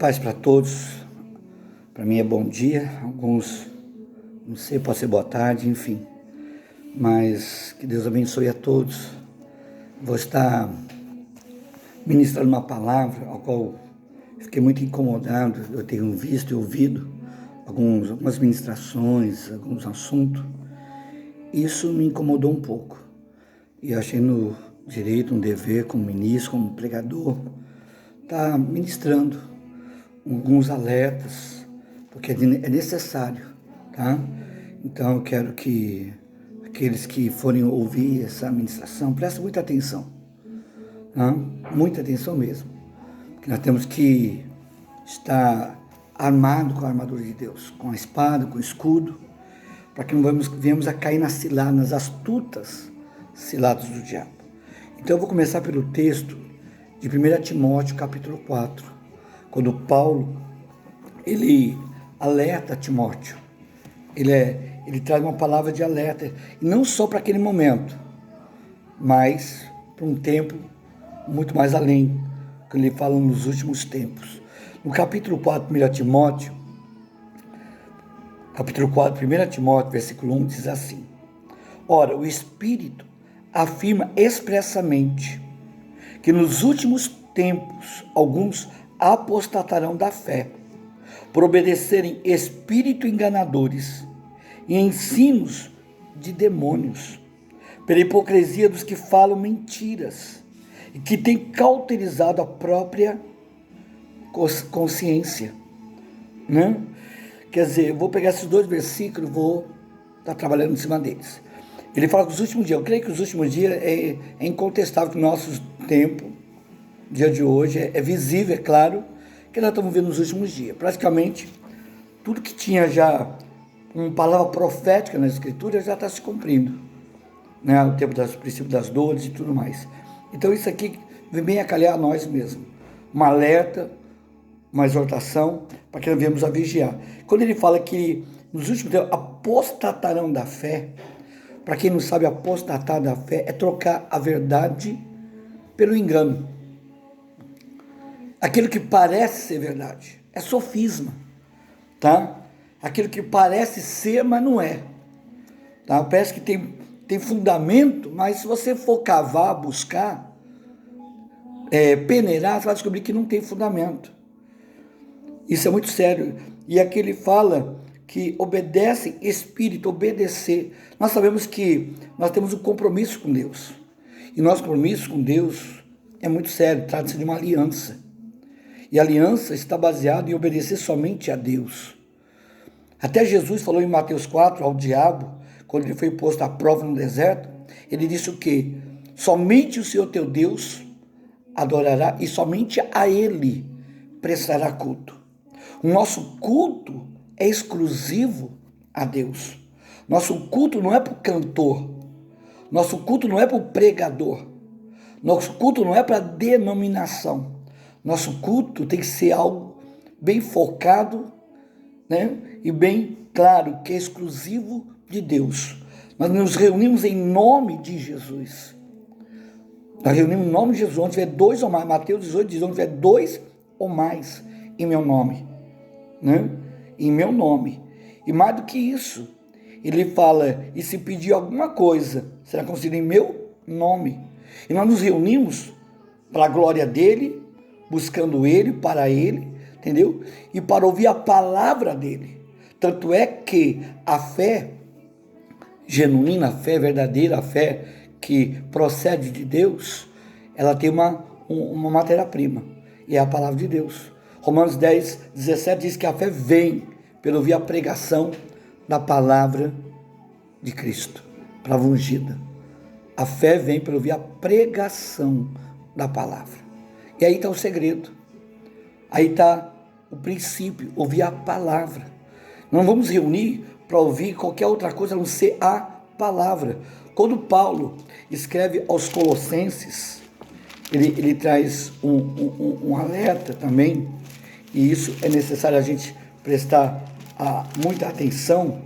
Paz para todos. Para mim é bom dia, alguns, não sei, pode ser boa tarde, enfim. Mas que Deus abençoe a todos. Vou estar ministrando uma palavra ao qual fiquei muito incomodado. Eu tenho visto e ouvido algumas ministrações, alguns assuntos. Isso me incomodou um pouco. E eu achei no direito, um dever, como ministro, como pregador, estar ministrando alguns alertas, porque é necessário, tá? Então eu quero que aqueles que forem ouvir essa ministração prestem muita atenção, tá? Muita atenção mesmo, porque nós temos que estar armado com a armadura de Deus, com a espada, com o escudo, para que não venhamos a cair nas ciladas, nas astutas ciladas do diabo. Então eu vou começar pelo texto de 1 Timóteo, capítulo 4, quando Paulo, ele alerta Timóteo, ele traz uma palavra de alerta, e não só para aquele momento, mas para um tempo muito mais além, que ele fala nos últimos tempos. No capítulo 4, 1 Timóteo, versículo 1, diz assim: Ora, o Espírito afirma expressamente que nos últimos tempos alguns apostatarão da fé, por obedecerem espíritos enganadores e ensinos de demônios, pela hipocrisia dos que falam mentiras e que têm cauterizado a própria consciência, né? Quer dizer, eu vou pegar esses dois versículos e vou estar trabalhando em cima deles. Ele fala que os últimos dias, eu creio que os últimos dias é incontestável que o nosso tempo, dia de hoje, é visível, é claro, que nós estamos vendo nos últimos dias. Praticamente, tudo que tinha já uma palavra profética na Escritura já está se cumprindo, né? O tempo dos princípios das dores e tudo mais. Então isso aqui vem bem a calhar a nós mesmos. Um alerta, uma exortação, para que nós venhamos a vigiar. Quando ele fala que nos últimos tempos apostatarão da fé, para quem não sabe, apostatar da fé é trocar a verdade pelo engano. Aquilo que parece ser verdade é sofisma, tá? Aquilo que parece ser, mas não é, tá? Parece que tem fundamento, mas se você for cavar, buscar, peneirar, você vai descobrir que não tem fundamento. Isso é muito sério. E aqui ele fala que obedecem espírito, obedecer. Nós sabemos que nós temos um compromisso com Deus. E nosso compromisso com Deus é muito sério, trata-se de uma aliança. E a aliança está baseada em obedecer somente a Deus. Até Jesus falou em Mateus 4 ao diabo, quando ele foi posto à prova no deserto, ele disse o quê? Somente o Senhor teu Deus adorará e somente a Ele prestará culto. O nosso culto é exclusivo a Deus. Nosso culto não é para o cantor. Nosso culto não é para o pregador. Nosso culto não é para a denominação. Nosso culto tem que ser algo bem focado, né? E bem claro, que é exclusivo de Deus. Nós nos reunimos em nome de Jesus. Nós reunimos em nome de Jesus, onde tiver dois ou mais. Mateus 18 diz, onde tiver dois ou mais em meu nome, né? Em meu nome. E mais do que isso, ele fala, e se pedir alguma coisa, será concedido em meu nome. E nós nos reunimos para a glória dele, buscando ele, para ele, entendeu? E para ouvir a palavra dele. Tanto é que a fé genuína, a fé verdadeira, a fé que procede de Deus, ela tem uma matéria-prima, e é a palavra de Deus. Romanos 10, 17 diz que a fé vem pelo ouvir a pregação da palavra de Cristo, palavra ungida. A fé vem pelo ouvir a pregação da palavra. E aí está o segredo, aí está o princípio, ouvir a palavra. Não vamos reunir para ouvir qualquer outra coisa a não ser a palavra. Quando Paulo escreve aos Colossenses, ele traz um alerta também, e isso é necessário a gente prestar muita atenção,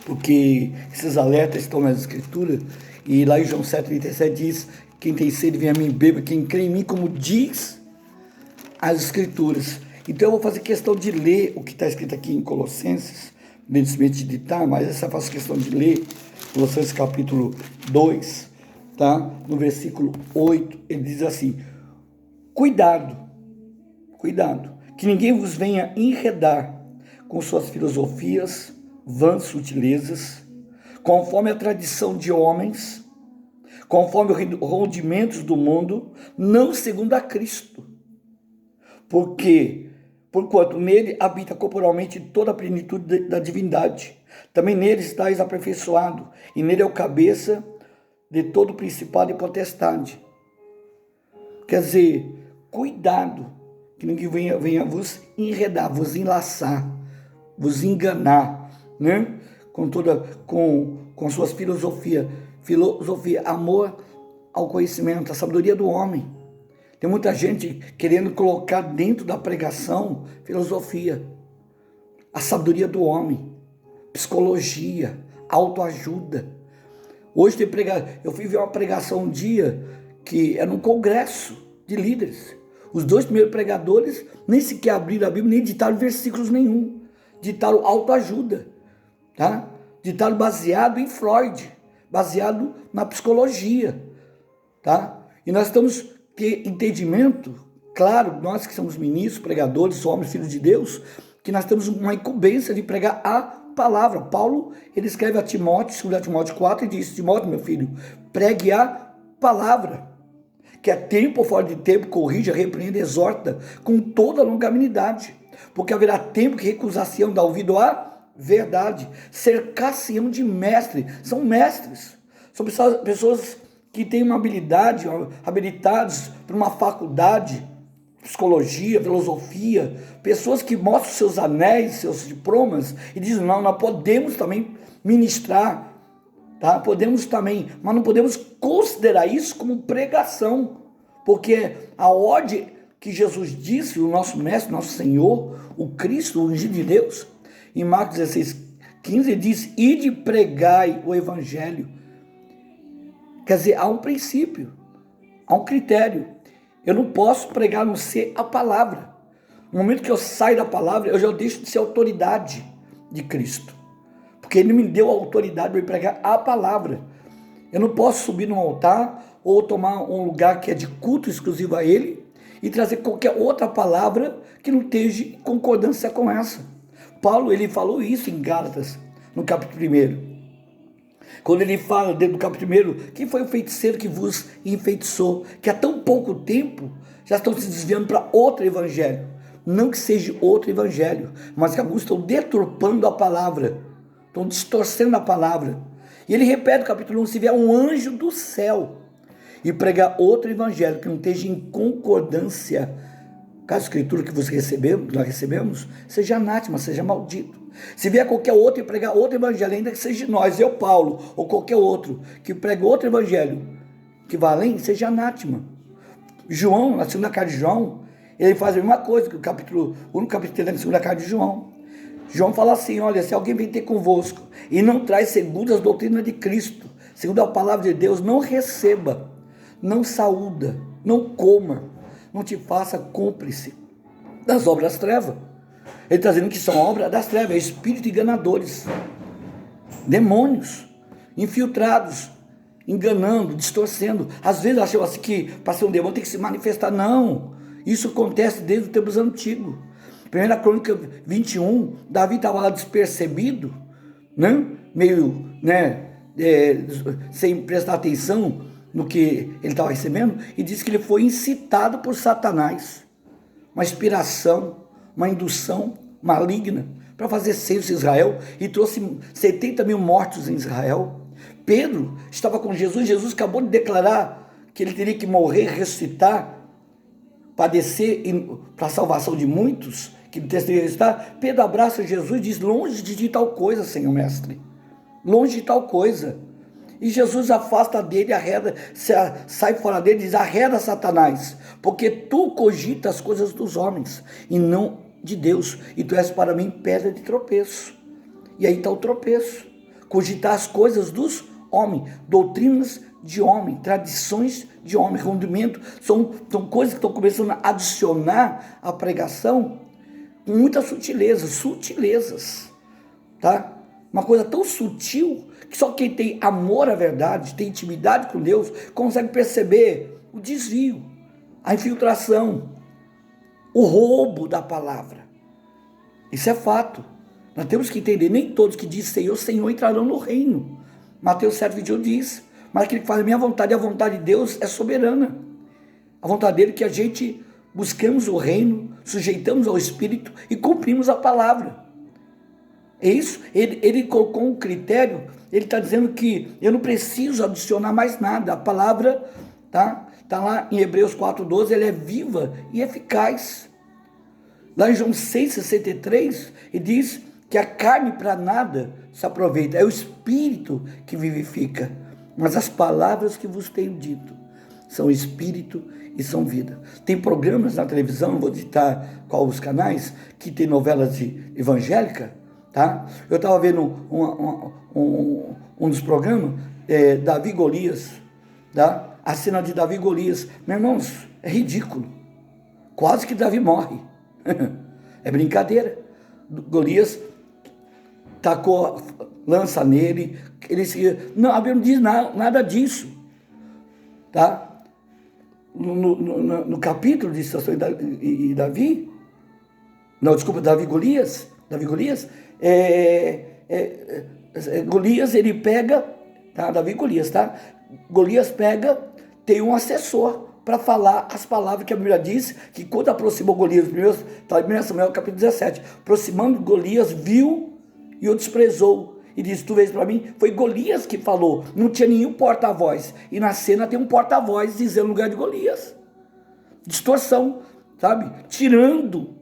porque esses alertas estão nas Escrituras, e lá em João 7,37 diz, quem tem sede vem a mim, beba, quem crê em mim, como diz as Escrituras. Então eu vou fazer questão de ler o que está escrito aqui em Colossenses, evidentemente de ditar, mas essa eu faço questão de ler, Colossenses capítulo 2, tá? No versículo 8, ele diz assim: cuidado, que ninguém vos venha enredar com suas filosofias, vãs sutilezas, conforme a tradição de homens, conforme os rudimentos do mundo, não segundo a Cristo. Porquanto nele habita corporalmente toda a plenitude da divindade. Também nele estáis aperfeiçoado, e nele é o cabeça de todo principado e potestade. Quer dizer, cuidado, que ninguém venha vos enredar, vos enlaçar, vos enganar, né? Com suas filosofias, amor ao conhecimento, a sabedoria do homem. Tem muita gente querendo colocar dentro da pregação filosofia, a sabedoria do homem, psicologia, autoajuda. Hoje eu fui ver uma pregação um dia que era um congresso de líderes. Os 2 primeiros pregadores nem sequer abriram a Bíblia, nem ditaram versículos nenhum. Ditaram autoajuda, tá? Ditaram baseado em Freud, baseado na psicologia, tá? E nós estamos ter entendimento, claro, nós que somos ministros, pregadores, homens, filhos de Deus, que nós temos uma incumbência de pregar a palavra. Paulo, ele escreve a Timóteo, 2 Timóteo 4, e diz: Timóteo, meu filho, pregue a palavra, que é tempo ou fora de tempo, corrija, repreenda, exorta, com toda a longanimidade, porque haverá tempo que recusar-se-ão dar ouvido à verdade, cercar-se-ão de mestre, são mestres, são pessoas que têm uma habilidade, habilitados para uma faculdade, psicologia, filosofia, pessoas que mostram seus anéis, seus diplomas, e dizem: não, nós podemos também ministrar, tá? Podemos também, mas não podemos considerar isso como pregação, porque a ordem que Jesus disse, o nosso mestre, nosso Senhor, o Cristo, o ungido de Deus, em Marcos 16, 15, ele diz: ide pregai o evangelho. Quer dizer, há um princípio, há um critério. Eu não posso pregar a não ser a palavra. No momento que eu saio da palavra, eu já deixo de ser autoridade de Cristo. Porque Ele me deu a autoridade para pregar a palavra. Eu não posso subir num altar ou tomar um lugar que é de culto exclusivo a Ele e trazer qualquer outra palavra que não esteja em concordância com essa. Paulo, ele falou isso em Gálatas, no capítulo 1. Quando ele fala dentro do capítulo 1, quem foi o feiticeiro que vos enfeitiçou, que há tão pouco tempo já estão se desviando para outro evangelho. Não que seja outro evangelho, mas que alguns estão deturpando a palavra, estão distorcendo a palavra. E ele repete no capítulo 1, se vier um anjo do céu e pregar outro evangelho que não esteja em concordância com a escritura que nós recebemos, seja anátema, seja maldito. Se vier qualquer outro e pregar outro evangelho, ainda que seja nós, eu, Paulo, ou qualquer outro, que prega outro evangelho, que vá além, seja anátema. João, na segunda carta de João, ele faz a mesma coisa, que o capítulo 1, capítulo 3, na segunda carta de João. João fala assim: olha, se alguém vem ter convosco e não traz segundo as doutrinas de Cristo, segundo a palavra de Deus, não receba, não saúda, não coma, não te faça cúmplice das obras das trevas. Ele está dizendo que são obras das trevas, espíritos enganadores, demônios, infiltrados, enganando, distorcendo. Às vezes acham assim que para ser um demônio tem que se manifestar. Não, isso acontece desde os tempos antigos. 1 Crônica 21, Davi estava lá despercebido, né? Meio, sem prestar atenção no que ele estava recebendo, e disse que ele foi incitado por Satanás, uma inspiração, uma indução maligna para fazer censo em Israel, e trouxe 70 mil mortos em Israel. Pedro estava com Jesus, Jesus acabou de declarar que ele teria que morrer, ressuscitar, padecer para a salvação de muitos, que teria que ressuscitar. Pedro abraça Jesus e diz: longe de tal coisa, Senhor Mestre, longe de tal coisa. E Jesus afasta dele, arreda, sai fora dele e diz: arreda, Satanás, porque tu cogitas as coisas dos homens e não de Deus, e tu és para mim pedra de tropeço. E aí está o tropeço: cogitar as coisas dos homens, doutrinas de homem, tradições de homem, rendimento, são coisas que estão começando a adicionar à pregação, com muitas sutilezas, tá? Uma coisa tão sutil que só quem tem amor à verdade, tem intimidade com Deus, consegue perceber o desvio, a infiltração, o roubo da palavra. Isso é fato. Nós temos que entender, nem todos que dizem Senhor, Senhor entrarão no reino. Mateus 7,21 diz, mas aquele que faz a minha vontade, a vontade de Deus é soberana. A vontade dele é que a gente busquemos o reino, sujeitamos ao Espírito e cumprimos a palavra. É isso, ele colocou um critério, ele está dizendo que eu não preciso adicionar mais nada, a palavra está lá em Hebreus 4,12, ela é viva e eficaz. Lá em João 6,63, ele diz que a carne para nada se aproveita, é o Espírito que vivifica, mas as palavras que vos tenho dito são Espírito e são vida. Tem programas na televisão, não vou citar qual os canais, que tem novelas evangélicas, tá? Eu estava vendo um dos programas, Davi e Golias, tá? A cena de Davi e Golias. Meus irmãos, é ridículo. Quase que Davi morre. É brincadeira. Golias tacou lança nele. Não, a Bíblia não diz nada disso. Tá? No capítulo de Sansão e Davi, não, desculpa, Davi e Golias, Golias ele pega, tá? Davi e Golias, tá? Golias pega, tem um assessor para falar as palavras que a Bíblia diz, que quando aproximou Golias, está em 1 Samuel capítulo 17, aproximando Golias, viu e o desprezou. E disse, tu vês para mim, foi Golias que falou, não tinha nenhum porta-voz. E na cena tem um porta-voz dizendo no lugar de Golias. Distorção, sabe? Tirando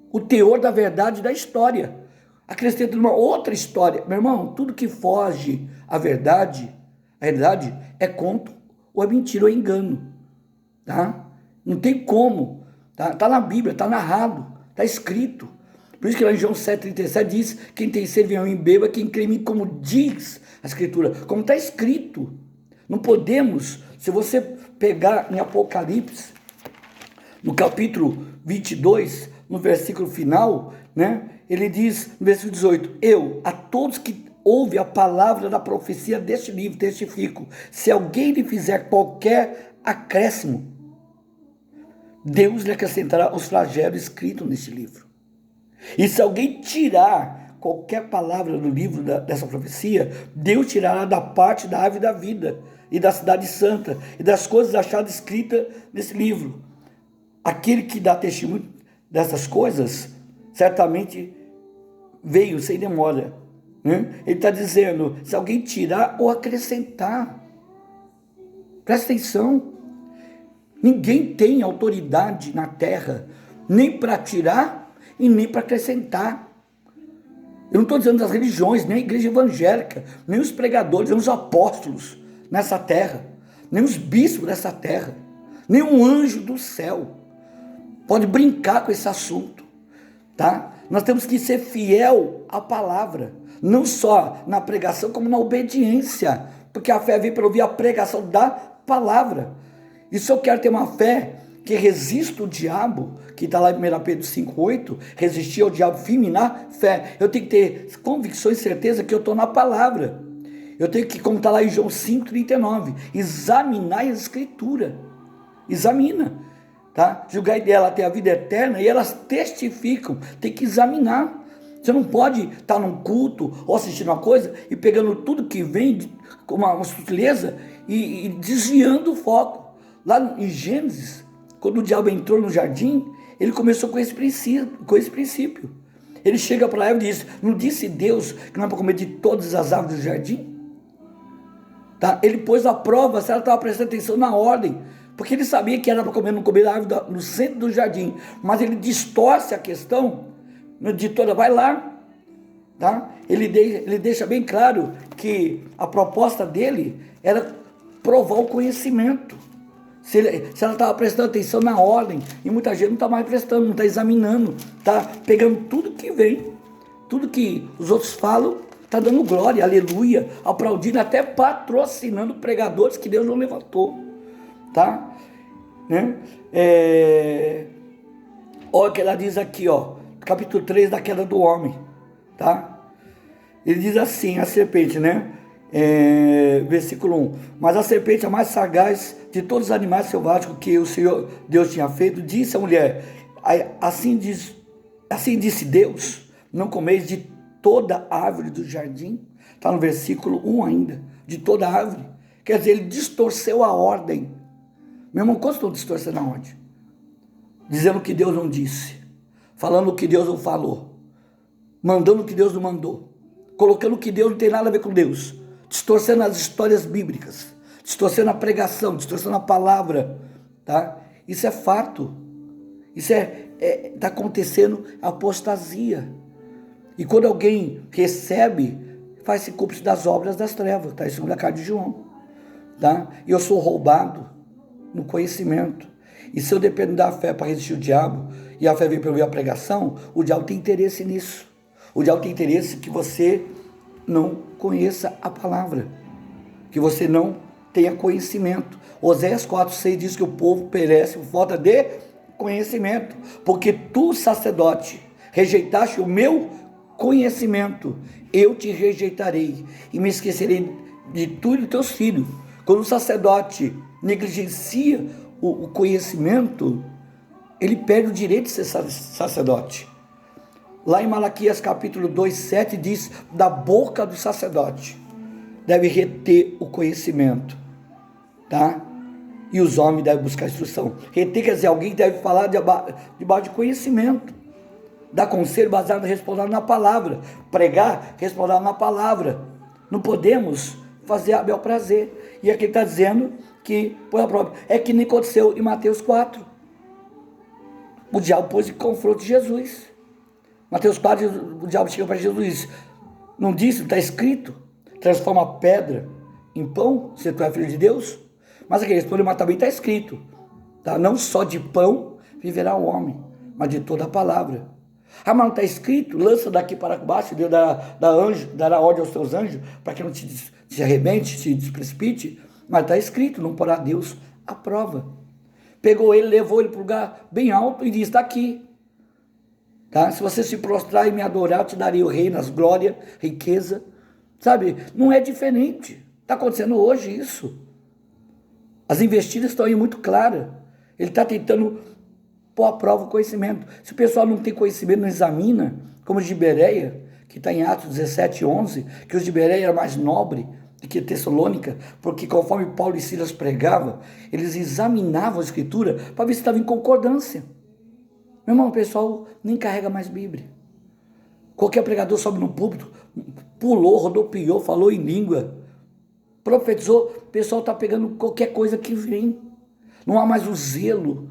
o teor da verdade da história. Acrescenta uma outra história. Meu irmão, tudo que foge à verdade, a realidade é conto, ou é mentira, ou é engano. Tá? Não tem como. Tá na Bíblia, tá narrado, tá escrito. Por isso que lá em João 7,37 diz, quem tem sede venha a mim beba, quem crê em mim, como diz a Escritura, como está escrito. Não podemos, se você pegar em Apocalipse, no capítulo 22, no versículo final, né, ele diz, no versículo 18, eu, a todos que ouvem a palavra da profecia deste livro, testifico, se alguém lhe fizer qualquer acréscimo, Deus lhe acrescentará os flagelos escritos neste livro. E se alguém tirar qualquer palavra do livro dessa profecia, Deus tirará da parte da árvore da vida e da cidade santa e das coisas achadas escritas nesse livro. Aquele que dá testemunho dessas coisas, certamente veio sem demora. Né? Ele está dizendo, se alguém tirar ou acrescentar, presta atenção, ninguém tem autoridade na terra, nem para tirar, e nem para acrescentar. Eu não estou dizendo das religiões, nem a igreja evangélica, nem os pregadores, nem os apóstolos nessa terra, nem os bispos dessa terra, nem um anjo do céu pode brincar com esse assunto, tá? Nós temos que ser fiel à palavra, não só na pregação, como na obediência, porque a fé vem para ouvir a pregação da palavra. E se eu quero ter uma fé que resista o diabo, que está lá em 1 Pedro 5,8, resistir ao diabo firme na fé. Eu tenho que ter convicção e certeza que eu estou na palavra. Eu tenho que, como está lá em João 5,39, examinar as escrituras. Examina. Tá? Julgai dela até a vida eterna e elas testificam. Tem que examinar. Você não pode estar num culto ou assistindo uma coisa e pegando tudo que vem com uma sutileza e desviando o foco. Lá em Gênesis, quando o diabo entrou no jardim, ele começou com esse princípio. Ele chega para Eva e diz, não disse Deus que não é para comer de todas as árvores do jardim? Tá? Ele pôs a prova se ela estava prestando atenção na ordem, porque ele sabia que era para comer, não comer a árvore no centro do jardim, mas ele distorce a questão de toda, vai lá. Tá? Ele deixa bem claro que a proposta dele era provar o conhecimento. Se ela estava prestando atenção na ordem, e muita gente não está mais prestando, não está examinando, está pegando tudo que vem, tudo que os outros falam, está dando glória, aleluia, aplaudindo, até patrocinando pregadores que Deus não levantou, tá? Né? Olha o que ela diz aqui, ó, capítulo 3 da queda do homem, tá? Ele diz assim, a serpente, né? Versículo 1. Mas a serpente, a mais sagaz de todos os animais selváticos que o Senhor Deus tinha feito, disse à mulher, assim disse Deus, não comeis de toda árvore do jardim. Está no versículo 1 ainda, de toda árvore. Quer dizer, ele distorceu a ordem. Meu irmão, quantos estão distorcendo a ordem? Dizendo o que Deus não disse, falando o que Deus não falou, mandando o que Deus não mandou, colocando o que Deus não tem nada a ver com Deus, distorcendo as histórias bíblicas, distorcendo a pregação, distorcendo a palavra, tá? Isso é fato. Isso está acontecendo apostasia. E quando alguém recebe, faz-se cúmplice das obras das trevas, tá? Isso é a carta de João, tá? E eu sou roubado no conhecimento. E se eu dependo da fé para resistir o diabo, e a fé vem para ouvir a pregação, o diabo tem interesse nisso. O diabo tem interesse que você não conheça a palavra, que você não tenha conhecimento. Oséias 4:6 diz que o povo perece por falta de conhecimento, porque tu, sacerdote, rejeitaste o meu conhecimento, eu te rejeitarei e me esquecerei de tu e dos teus filhos. Quando o sacerdote negligencia o conhecimento, ele perde o direito de ser sacerdote. Lá em Malaquias capítulo 2:7 diz, da boca do sacerdote deve reter o conhecimento, tá? E os homens devem buscar instrução. Reter quer dizer, alguém deve falar debaixo de conhecimento, dar conselho baseado respondendo na palavra, pregar respondendo na palavra. Não podemos fazer a bel prazer. E aqui está dizendo que, por a própria, é que nem aconteceu em Mateus 4. O diabo pôs em confronto de Jesus. Mateus 4, o diabo chega para Jesus e diz, não disse, está escrito, transforma a pedra em pão, se tu é filho de Deus? Mas aqui, respondeu, mas também está escrito, tá? Não só de pão viverá o homem, mas de toda a palavra. Ah, mas não está escrito, lança daqui para baixo, Deus dará ordem aos teus anjos, para que não se arrebente, se desprecipite, mas está escrito, não porá Deus à prova. Pegou ele, levou ele para um lugar bem alto e disse, está aqui. Tá? Se você se prostrar e me adorar, eu te darei o reino, as glórias, riqueza. Sabe, não é diferente. Está acontecendo hoje isso. As investidas estão aí muito claras. Ele está tentando pôr à prova o conhecimento. Se o pessoal não tem conhecimento, não examina, como os de Bereia, que está em Atos 17:11, que os de Bereia eram mais nobres do que Tessalônica, porque conforme Paulo e Silas pregavam, eles examinavam a Escritura para ver se estava em concordância. Meu irmão, o pessoal nem carrega mais Bíblia. Qualquer pregador sobe no púlpito, pulou, rodopiou, falou em língua, profetizou, o pessoal está pegando qualquer coisa que vem. Não há mais o zelo,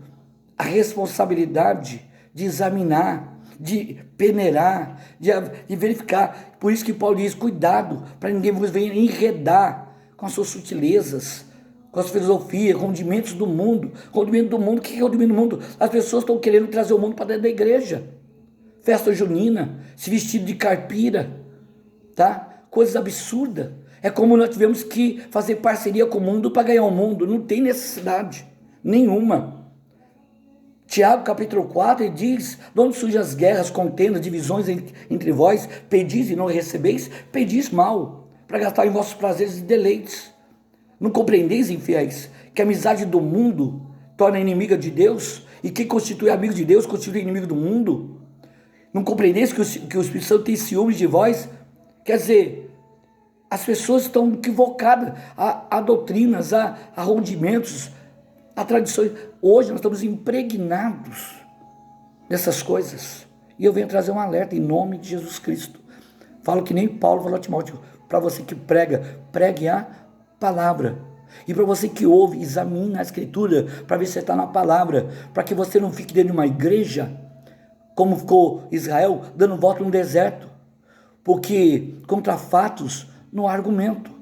a responsabilidade de examinar, de peneirar, de verificar. Por isso que Paulo diz, cuidado, para ninguém vos venha enredar com as suas sutilezas, com as filosofias, com rudimentos do mundo. Rudimento do mundo, o que é rudimento do mundo? As pessoas estão querendo trazer o mundo para dentro da igreja. Festa junina, se vestido de caipira, tá? Coisas absurdas. É como nós tivemos que fazer parceria com o mundo para ganhar o mundo. Não tem necessidade nenhuma. Tiago capítulo 4, ele diz, de onde surgem as guerras, contendas, divisões entre vós, pedis e não recebeis, pedis mal, para gastar em vossos prazeres e deleites. Não compreendeis, infiéis, que a amizade do mundo torna inimiga de Deus, e quem constitui amigo de Deus constitui inimigo do mundo? Não compreendeis que o Espírito Santo tem ciúmes de vós? Quer dizer, as pessoas estão equivocadas, há doutrinas, há rudimentos, há tradições. Hoje nós estamos impregnados dessas coisas. E eu venho trazer um alerta em nome de Jesus Cristo. Falo que nem Paulo falou a Timóteo, para você que prega, pregue a palavra. E para você que ouve, examine a Escritura, para ver se você está na palavra, para que você não fique dentro de uma igreja, como ficou Israel, dando volta no deserto. Porque contra fatos não há argumento.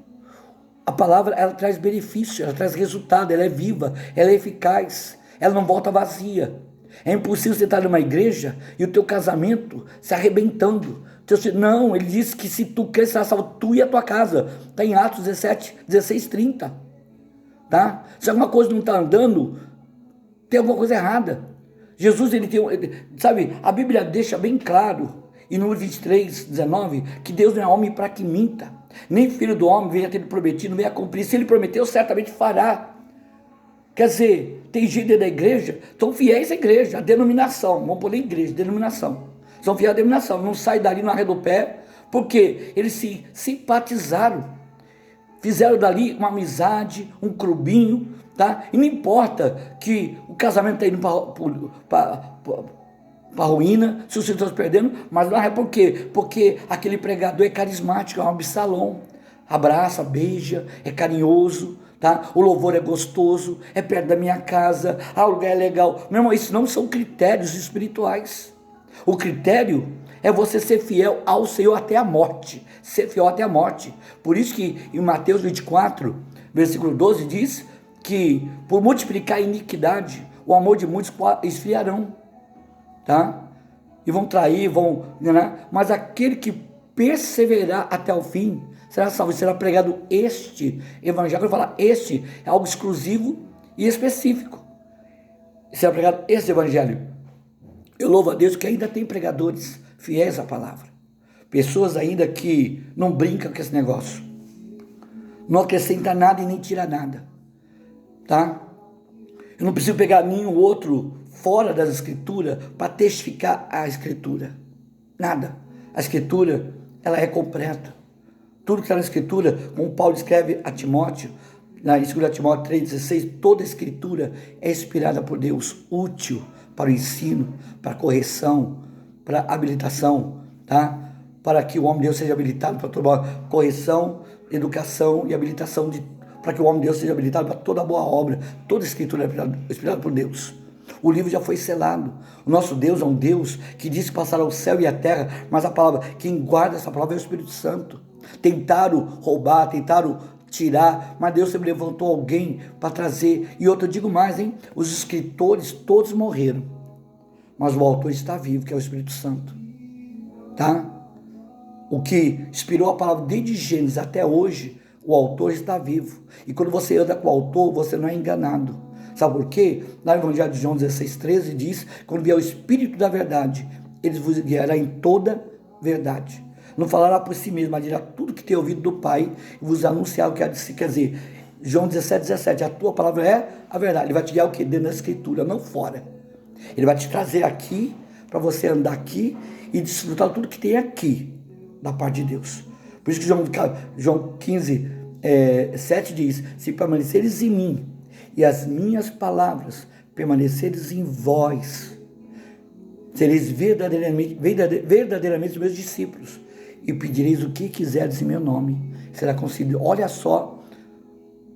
A palavra, ela traz benefício, ela traz resultado, ela é viva, ela é eficaz, ela não volta vazia. É impossível você estar numa igreja e o teu casamento se arrebentando. Não, ele disse que se tu crer, será salvo tu e a tua casa. Está em Atos 16:30. Tá? Se alguma coisa não está andando, tem alguma coisa errada. Jesus, ele tem, sabe, a Bíblia deixa bem claro, e no 23, 19, que Deus não é homem para que minta, nem filho do homem venha ter prometido, venha cumprir. Se ele prometeu, certamente fará. Quer dizer, tem gente dentro da igreja, estão fiéis à igreja, à denominação, vamos pôr igreja, denominação. São fiéis à denominação, não saem dali no arredo do pé, porque eles se simpatizaram, fizeram dali uma amizade, um clubinho, tá? E não importa que o casamento está indo para ruína, se os estão perdendo, mas não é por quê? Porque aquele pregador é carismático, é um Absalom, abraça, beija, é carinhoso, tá? O louvor é gostoso, é perto da minha casa, o lugar é legal. Meu irmão, isso não são critérios espirituais. O critério é você ser fiel ao Senhor até a morte, ser fiel até a morte. Por isso que em Mateus 24, versículo 12 diz que por multiplicar a iniquidade, o amor de muitos esfriarão, tá? E vão trair, né? Mas aquele que perseverar até o fim será salvo, será pregado este evangelho. Eu vou falar este, é algo exclusivo e específico. Será pregado este evangelho. Eu louvo a Deus que ainda tem pregadores fiéis à palavra. Pessoas ainda que não brincam com esse negócio. Não acrescenta nada e nem tira nada. Tá? Eu não preciso pegar nenhum outro fora das escrituras para testificar a escritura. Nada. A escritura, ela é completa. Tudo que está na escritura, como Paulo escreve a Timóteo, na 2 Timóteo 3,16, toda a escritura é inspirada por Deus, útil para o ensino, para a correção, para a habilitação, tá? Para que o homem de Deus seja habilitado para toda correção, educação e habilitação, para que o homem de Deus seja habilitado para toda boa obra. Toda a escritura é inspirada por Deus. O livro já foi selado. O nosso Deus é um Deus que diz que passará o céu e a terra, mas a palavra, quem guarda essa palavra é o Espírito Santo. Tentaram roubar, tentaram tirar, mas Deus sempre levantou alguém para trazer. E outro, eu digo mais, hein? Os escritores todos morreram, mas o autor está vivo, que é o Espírito Santo, tá? O que inspirou a palavra desde Gênesis até hoje, o autor está vivo. E quando você anda com o autor, você não é enganado. Sabe por quê? Lá no Evangelho de João 16,13 diz, quando vier o Espírito da verdade, ele vos guiará em toda verdade. Não falará por si mesmo, mas dirá tudo que tem ouvido do Pai e vos anunciar o que há de si. Quer dizer, João 17, a tua palavra é a verdade. Ele vai te guiar o que? Dentro da Escritura, não fora. Ele vai te trazer aqui, para você andar aqui e desfrutar tudo que tem aqui, da parte de Deus. Por isso que João 15, 7 diz, se permaneceres em mim e as minhas palavras permaneceres em vós, sereis verdadeiramente os meus discípulos e pedireis o que quiserdes em meu nome, será concedido. Olha só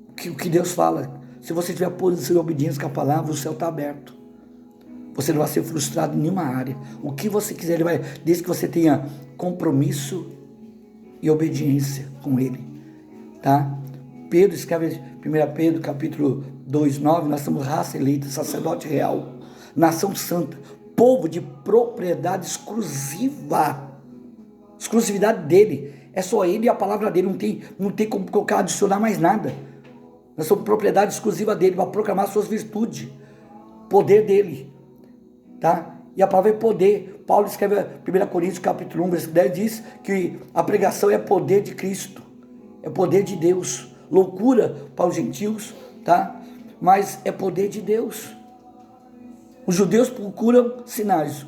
o que Deus fala. Se você tiver posição e obediência com a palavra, o céu está aberto. Você não vai ser frustrado em nenhuma área. O que você quiser, Ele vai, desde que você tenha compromisso e obediência com Ele, tá? Pedro escreve, 1 Pedro capítulo 2,9, nós somos raça eleita, sacerdote real, nação santa, povo de propriedade exclusiva, exclusividade dele, é só ele e a palavra dele, não tem como colocar, adicionar mais nada. Nós somos propriedade exclusiva dele, para proclamar suas virtudes, poder dele, tá? E a palavra é poder. Paulo escreve 1 Coríntios capítulo 1, versículo 10, diz que a pregação é poder de Cristo, é poder de Deus, loucura para os gentios, tá? Mas é poder de Deus. Os judeus procuram sinais,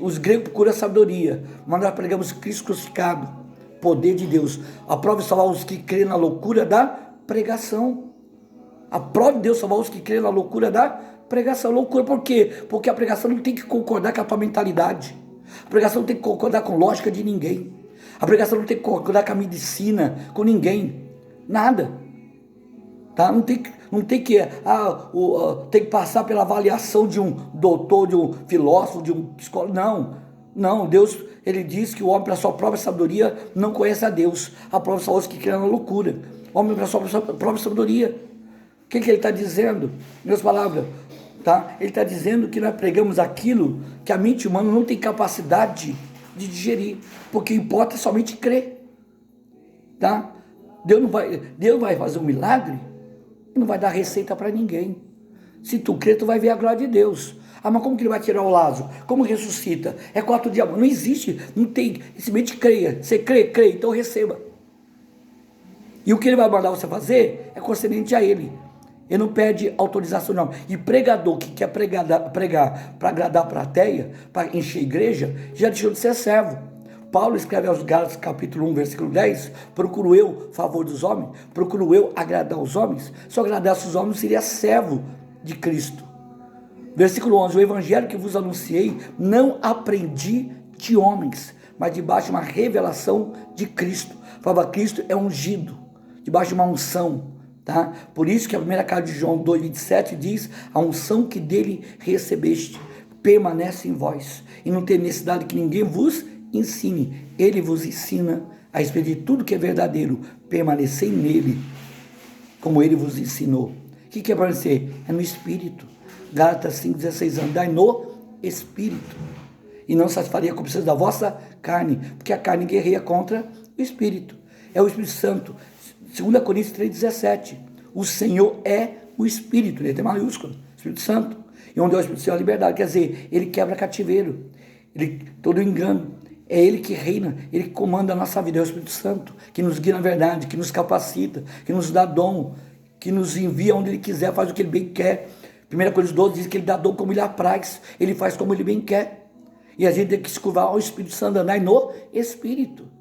os gregos procuram sabedoria, mas nós pregamos Cristo crucificado, poder de Deus. A prova de salvar os que creem na loucura da pregação. A prova de Deus salvar os que creem na loucura da pregação. Loucura por quê? Porque a pregação não tem que concordar com a tua mentalidade. A pregação não tem que concordar com lógica de ninguém. A pregação não tem que concordar com a medicina, com ninguém. Nada. Tá? Não tem que passar pela avaliação de um doutor, de um filósofo, de um psicólogo. Não, Deus, ele diz que o homem, para sua própria sabedoria, não conhece a Deus. A prova só os que creem na loucura. O homem, para sua própria sabedoria. O que ele está dizendo? Minhas palavras, tá? Ele está dizendo que nós pregamos aquilo que a mente humana não tem capacidade de digerir, porque importa somente crer, tá? Deus vai fazer um milagre e não vai dar receita para ninguém. Se tu crer, tu vai ver a glória de Deus. Ah, mas como que ele vai tirar o Lázaro? Como ressuscita? É 4 dias. Não existe, não tem. Simplesmente creia. Você crê, então receba. E o que ele vai mandar você fazer é concedente a ele. Ele não pede autorização, não. E pregador que quer pregar para agradar a plateia, para encher a igreja, já deixou de ser servo. Paulo escreve aos Gálatas, capítulo 1, versículo 10, procuro eu favor dos homens, procuro eu agradar os homens. Se eu agradasse os homens, seria servo de Cristo. Versículo 11, o evangelho que vos anunciei, não aprendi de homens, mas debaixo de uma revelação de Cristo. Fala, Cristo é ungido, debaixo de uma unção. Tá? Por isso que a primeira carta de João 2,27 diz, a unção que dele recebeste permanece em vós, e não tem necessidade que ninguém vos ensine, ele vos ensina a respeito de tudo que é verdadeiro, permanecer nele, como ele vos ensinou. O que é permanecer? É no Espírito. Gálatas 5,16, andai no Espírito, e não satisfaria a concupiscência da vossa carne, porque a carne guerreia contra o Espírito. É o Espírito Santo. 2 Coríntios 3,17, o Senhor é o Espírito, ele tem maiúsculo, Espírito Santo, e onde é o Espírito Santo é a liberdade, quer dizer, ele quebra cativeiro, todo engano, é ele que reina, ele que comanda a nossa vida, é o Espírito Santo, que nos guia na verdade, que nos capacita, que nos dá dom, que nos envia onde ele quiser, faz o que ele bem quer. 1 Coríntios 12 diz que ele dá dom como ele apraz, ele faz como ele bem quer, e a gente tem que se curvar ao Espírito Santo, andar no Espírito.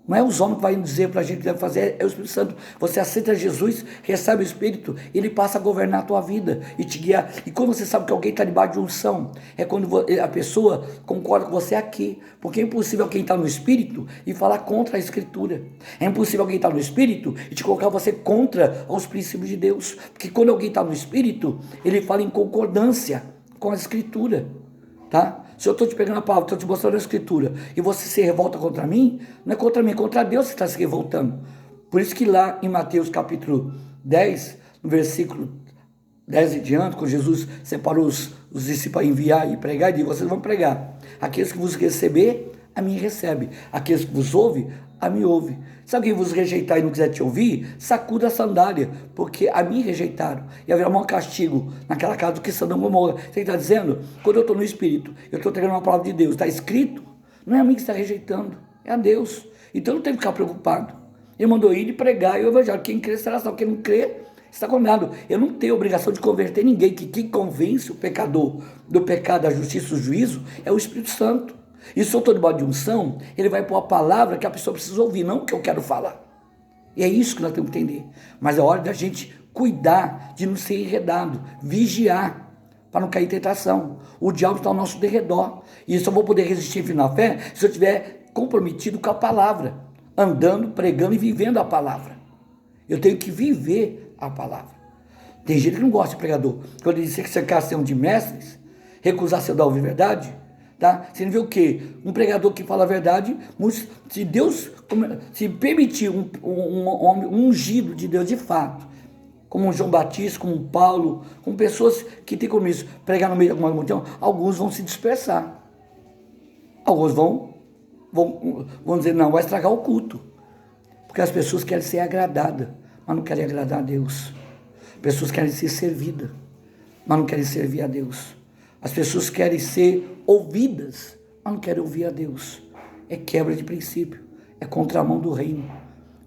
Não é os homens que vão dizer para a gente que deve fazer, é o Espírito Santo. Você aceita Jesus, recebe o Espírito, ele passa a governar a tua vida e te guiar. E quando você sabe que alguém está debaixo de unção, é quando a pessoa concorda com você aqui. Porque é impossível alguém estar no Espírito e falar contra a Escritura. É impossível alguém estar no Espírito e te colocar você contra os princípios de Deus. Porque quando alguém está no Espírito, ele fala em concordância com a Escritura. Tá? Se eu estou te pegando a palavra, estou te mostrando a Escritura, e você se revolta contra mim, não é contra mim, é contra Deus que está se revoltando. Por isso que lá em Mateus capítulo 10, no versículo 10 e diante, quando Jesus separou os discípulos para enviar e pregar, ele disse, vocês vão pregar. Aqueles que vos receber, a mim recebe. Aqueles que vos ouvem, a mim ouve. Se alguém vos rejeitar e não quiser te ouvir, sacuda a sandália, porque a mim rejeitaram. E haverá um castigo naquela casa do que Sodoma e Gomorra. Você está dizendo? Quando eu estou no Espírito, eu estou entregando uma palavra de Deus, está escrito, não é a mim que está rejeitando, é a Deus. Então não tem que ficar preocupado. Ele mandou ir e pregar e o evangelho. Quem crê será salvo, quem não crê está condenado. Eu não tenho obrigação de converter ninguém, que quem convence o pecador do pecado, da justiça, do juízo, é o Espírito Santo. E se eu estou debaixo de unção, ele vai pôr a palavra que a pessoa precisa ouvir, não o que eu quero falar. E é isso que nós temos que entender. Mas é hora da gente cuidar de não ser enredado, vigiar, para não cair em tentação. O diabo está ao nosso derredor. E eu só vou poder resistir firme na fé se eu estiver comprometido com a palavra, andando, pregando e vivendo a palavra. Eu tenho que viver a palavra. Tem gente que não gosta de pregador. Quando ele disse que você quer ser um de mestres, recusar ser da verdade, tá? Você vê o quê? Um pregador que fala a verdade, se Deus, se permitir um homem ungido de Deus de fato, como um João Batista, como um Paulo, como pessoas que têm como isso, pregar no meio de alguma multidão, alguns vão se dispersar. Alguns vão dizer, não, vai estragar o culto. Porque as pessoas querem ser agradadas, mas não querem agradar a Deus. Pessoas querem ser servidas, mas não querem servir a Deus. As pessoas querem ser ouvidas, mas não querem ouvir a Deus. É quebra de princípio, é contramão do reino.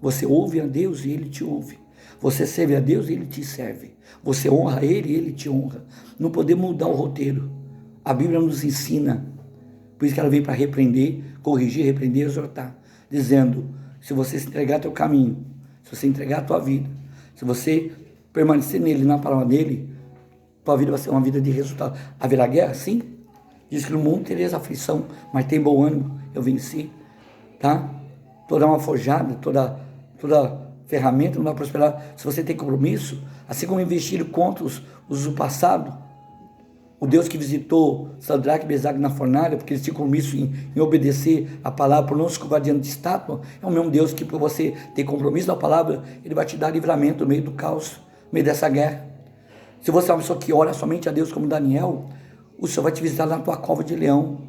Você ouve a Deus e Ele te ouve. Você serve a Deus e Ele te serve. Você honra Ele e Ele te honra. Não podemos mudar o roteiro. A Bíblia nos ensina. Por isso que ela veio para repreender, corrigir, repreender e exortar. Dizendo, se você se entregar ao teu caminho, se você entregar a tua vida, se você permanecer nele, na palavra dele, tua vida vai ser uma vida de resultado. Haverá guerra? Sim. Diz que no mundo tereis aflição, mas tem bom ânimo, eu venci. Tá? Toda uma forjada, toda ferramenta não vai prosperar. Se você tem compromisso, assim como investiram contra os do passado, o Deus que visitou Sadraque e Mesaque na fornalha, porque eles tinham compromisso em obedecer a palavra, por não se curvar diante de estátua, é o mesmo Deus que, por você ter compromisso na palavra, Ele vai te dar livramento no meio do caos, no meio dessa guerra. Se você é uma pessoa que ora somente a Deus como Daniel, o Senhor vai te visitar na tua cova de leão.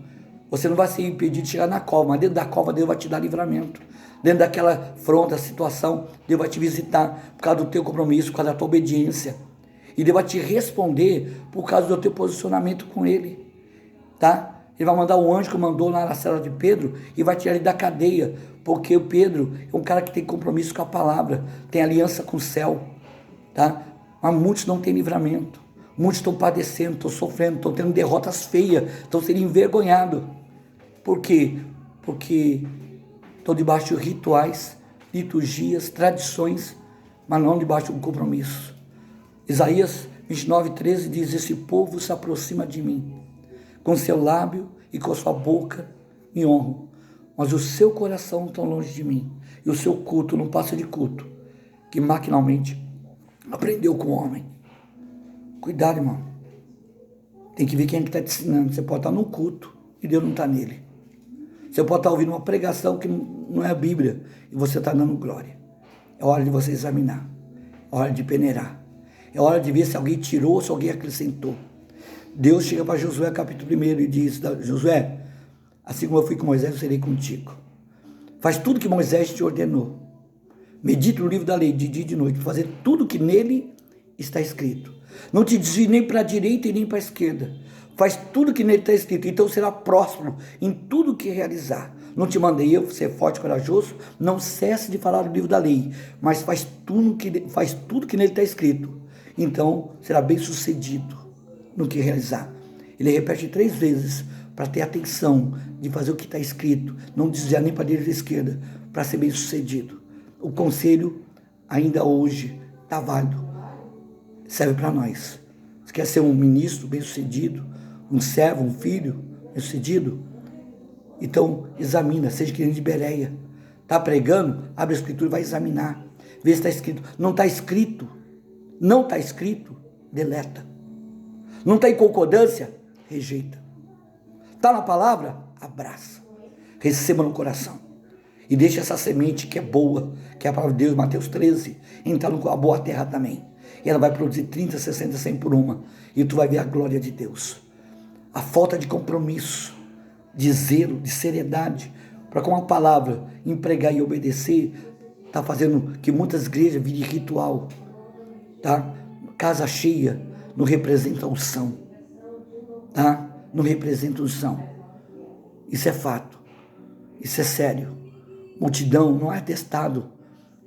Você não vai ser impedido de chegar na cova, mas dentro da cova Deus vai te dar livramento. Dentro daquela fronta, situação, Deus vai te visitar por causa do teu compromisso, por causa da tua obediência. E Deus vai te responder por causa do teu posicionamento com Ele, tá? Ele vai mandar o anjo que mandou lá na cela de Pedro e vai tirar ele da cadeia, porque o Pedro é um cara que tem compromisso com a palavra, tem aliança com o céu, tá? Mas muitos não têm livramento, muitos estão padecendo, estão sofrendo, estão tendo derrotas feias, estão sendo envergonhados. Por quê? Porque estão debaixo de rituais, liturgias, tradições, mas não debaixo de um compromisso. Isaías 29:13 diz: esse povo se aproxima de mim, com seu lábio e com sua boca me honram, mas o seu coração está longe de mim, e o seu culto não passa de culto, que maquinalmente aprendeu com o homem. Cuidado, irmão. Tem que ver quem é que está te ensinando. Você pode estar num culto e Deus não está nele. Você pode estar ouvindo uma pregação que não é a Bíblia e você está dando glória. É hora de você examinar, é hora de peneirar, é hora de ver se alguém tirou ou se alguém acrescentou. Deus chega para Josué capítulo 1 e diz: Josué, assim como eu fui com Moisés, eu serei contigo. Faz tudo que Moisés te ordenou. Medita no livro da lei de dia e de noite, fazer tudo que nele está escrito. Não te desvie nem para a direita e nem para a esquerda. Faz tudo que nele está escrito, então será próspero em tudo que realizar. Não te mandei eu ser forte e corajoso? Não cesse de falar do livro da lei, mas faz tudo que nele está escrito. Então será bem sucedido no que realizar. Ele repete 3 vezes para ter atenção de fazer o que está escrito, não desviar nem para a direita e esquerda, para ser bem sucedido. O conselho ainda hoje está válido, serve para nós. Você quer ser um ministro bem sucedido, um servo, um filho bem sucedido? Então examina, seja que nem de Bereia. Está pregando? Abre a escritura e vai examinar, vê se está escrito. Não está escrito, deleta. Não está em concordância? Rejeita. Está na palavra? Abraça. Receba no coração. E deixa essa semente que é boa, que é a palavra de Deus, Mateus 13, entrar numa boa terra também. E ela vai produzir 30, 60, 100 por uma. E tu vai ver a glória de Deus. A falta de compromisso, de zelo, de seriedade, para com a palavra empregar e obedecer, está fazendo que muitas igrejas virem ritual. Tá? Casa cheia não representa unção, tá? Não representa unção. Isso é fato, isso é sério. Multidão não é atestado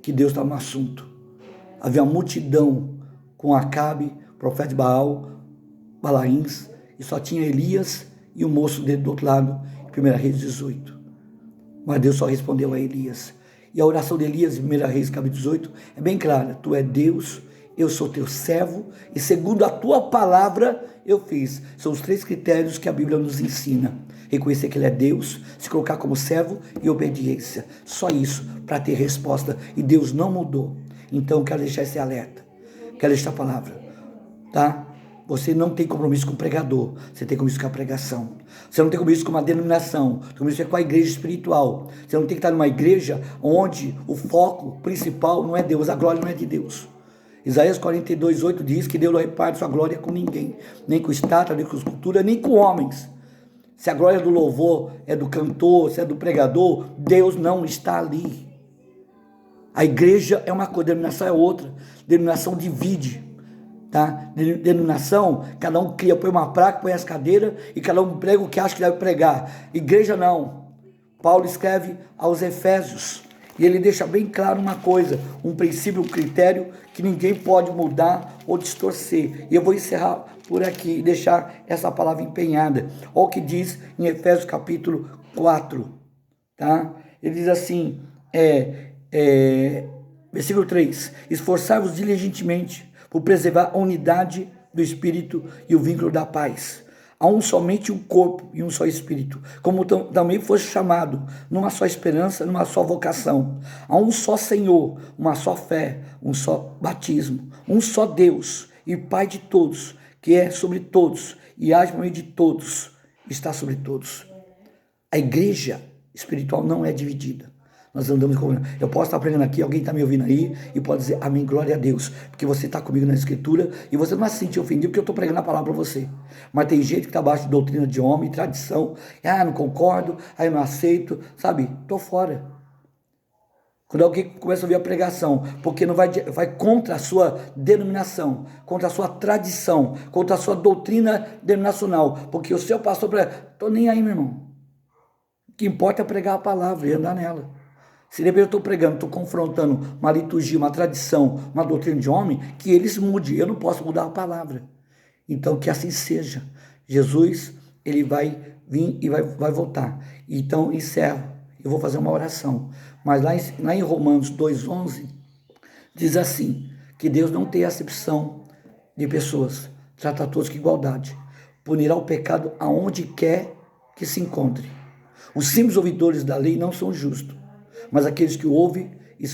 que Deus está no assunto. Havia uma multidão com Acabe, profeta de Baal, Balaíns, e só tinha Elias e o moço dele do outro lado, em 1 Reis 18. Mas Deus só respondeu a Elias. E a oração de Elias, em 1 Reis capítulo 18, é bem clara: tu é Deus, eu sou teu servo, e segundo a tua palavra eu fiz. São os 3 critérios que a Bíblia nos ensina: reconhecer que Ele é Deus, se colocar como servo e obediência. Só isso para ter resposta. E Deus não mudou. Então eu quero deixar esse alerta, quero deixar a palavra, tá? Você não tem compromisso com o pregador, você tem compromisso com a pregação. Você não tem compromisso com uma denominação, tem compromisso com a igreja espiritual. Você não tem que estar numa igreja onde o foco principal não é Deus, a glória não é de Deus. Isaías 42:8 diz que Deus não reparte sua glória com ninguém, nem com estátua, nem com escultura, nem com homens. Se a glória do louvor é do cantor, se é do pregador, Deus não está ali. A igreja é uma coisa, a denominação é outra. Denominação divide, tá? Denominação, cada um cria, põe uma placa, põe as cadeiras e cada um prega o que acha que deve pregar. Igreja não. Paulo escreve aos Efésios e ele deixa bem claro uma coisa, um princípio, um critério que ninguém pode mudar ou distorcer. E eu vou encerrar por aqui e deixar essa palavra empenhada. Olha o que diz em Efésios capítulo 4, tá? Ele diz assim, versículo 3: esforçai-vos diligentemente por preservar a unidade do Espírito e o vínculo da paz. Há somente um corpo e um só Espírito, como também foste chamado, numa só esperança, numa só vocação. Há um só Senhor, uma só fé, um só batismo, um só Deus e Pai de todos, que é sobre todos e age por meio de todos, está sobre todos. A igreja espiritual não é dividida. Nós andamos com... Eu posso estar pregando aqui, alguém está me ouvindo aí e pode dizer amém, glória a Deus, porque você está comigo na escritura e você não vai se sentir ofendido porque eu estou pregando a palavra para você. Mas tem gente que está abaixo de doutrina de homem, tradição, não concordo, aí não aceito, sabe? Estou fora. Quando alguém começa a ouvir a pregação, porque não vai contra a sua denominação, contra a sua tradição, contra a sua doutrina denominacional, porque o seu pastor prega, estou nem aí, meu irmão. O que importa é pregar a palavra e andar nela. Se de repente eu estou pregando, estou confrontando uma liturgia, uma tradição, uma doutrina de homem, que eles mudem, eu não posso mudar a palavra. Então que assim seja. Jesus, ele vai vir e vai voltar. Então encerro, eu vou fazer uma oração. Mas lá em Romanos 2,11, diz assim, que Deus não tem acepção de pessoas, trata todos com igualdade, punirá o pecado aonde quer que se encontre. Os simples ouvidores da lei não são justos, mas aqueles que ouvem e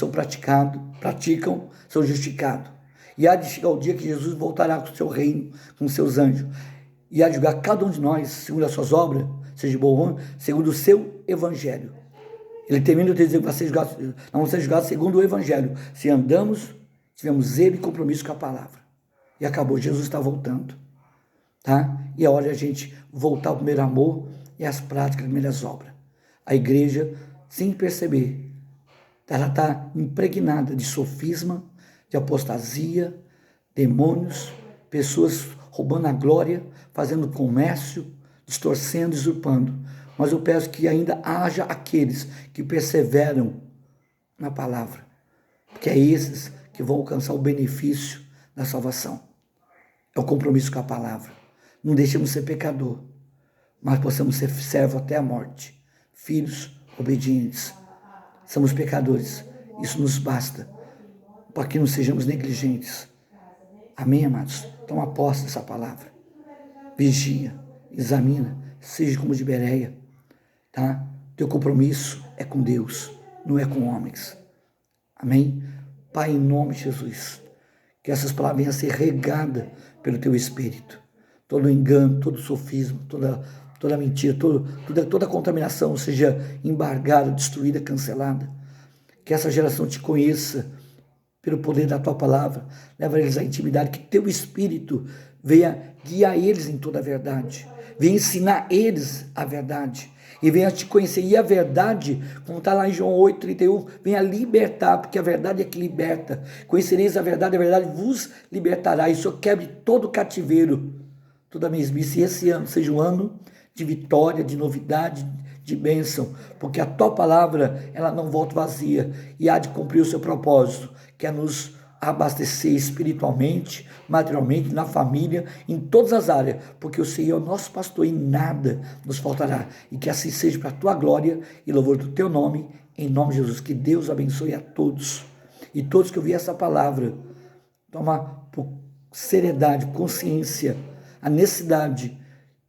praticam, são justificados. E há de chegar o dia que Jesus voltará com o seu reino, com seus anjos, e há de julgar cada um de nós, segundo as suas obras, seja bom ou ruim, segundo o seu evangelho. Ele termina de dizer que vamos ser julgados segundo o evangelho, se andamos, tivemos zelo e compromisso com a palavra. E acabou, Jesus está voltando. Tá? E é hora de a gente voltar ao primeiro amor e às práticas, às primeiras obras. A igreja, sem perceber, ela está impregnada de sofisma, de apostasia, demônios, pessoas roubando a glória, fazendo comércio, distorcendo, usurpando. Mas eu peço que ainda haja aqueles que perseveram na palavra, porque é esses que vão alcançar o benefício da salvação. É o compromisso com a palavra. Não deixemos ser pecador, mas possamos ser servos até a morte, filhos obedientes. Somos pecadores, isso nos basta, para que não sejamos negligentes. Amém, amados? Toma posse dessa palavra. Vigia, examina, seja como de Bereia. Tá? Teu compromisso é com Deus, não é com homens. Amém? Pai, em nome de Jesus, que essas palavras venham a ser regadas pelo teu Espírito. Todo engano, todo sofismo, toda mentira, toda contaminação seja embargada, destruída, cancelada. Que essa geração te conheça pelo poder da tua palavra. Leva eles à intimidade, que teu Espírito venha guiar eles em toda a verdade. Venha ensinar eles a verdade. E venha te conhecer. E a verdade, como está lá em João 8,31, venha libertar, porque a verdade é que liberta. Conhecereis a verdade vos libertará. E o Senhor quebre todo o cativeiro, toda a mesmice. E esse ano seja um ano de vitória, de novidade, de bênção, porque a tua palavra, ela não volta vazia e há de cumprir o seu propósito, que é nos abastecer espiritualmente, materialmente, na família, em todas as áreas, porque o Senhor é o nosso pastor e nada nos faltará. E que assim seja para a tua glória e louvor do teu nome, em nome de Jesus. Que Deus abençoe a todos. E todos que ouvirem essa palavra, toma por seriedade, consciência, a necessidade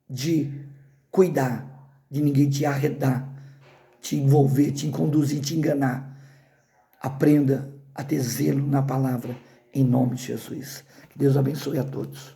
de cuidar, de ninguém te arredar, te envolver, te conduzir, te enganar. Aprenda a ter zelo na palavra, em nome de Jesus. Que Deus abençoe a todos.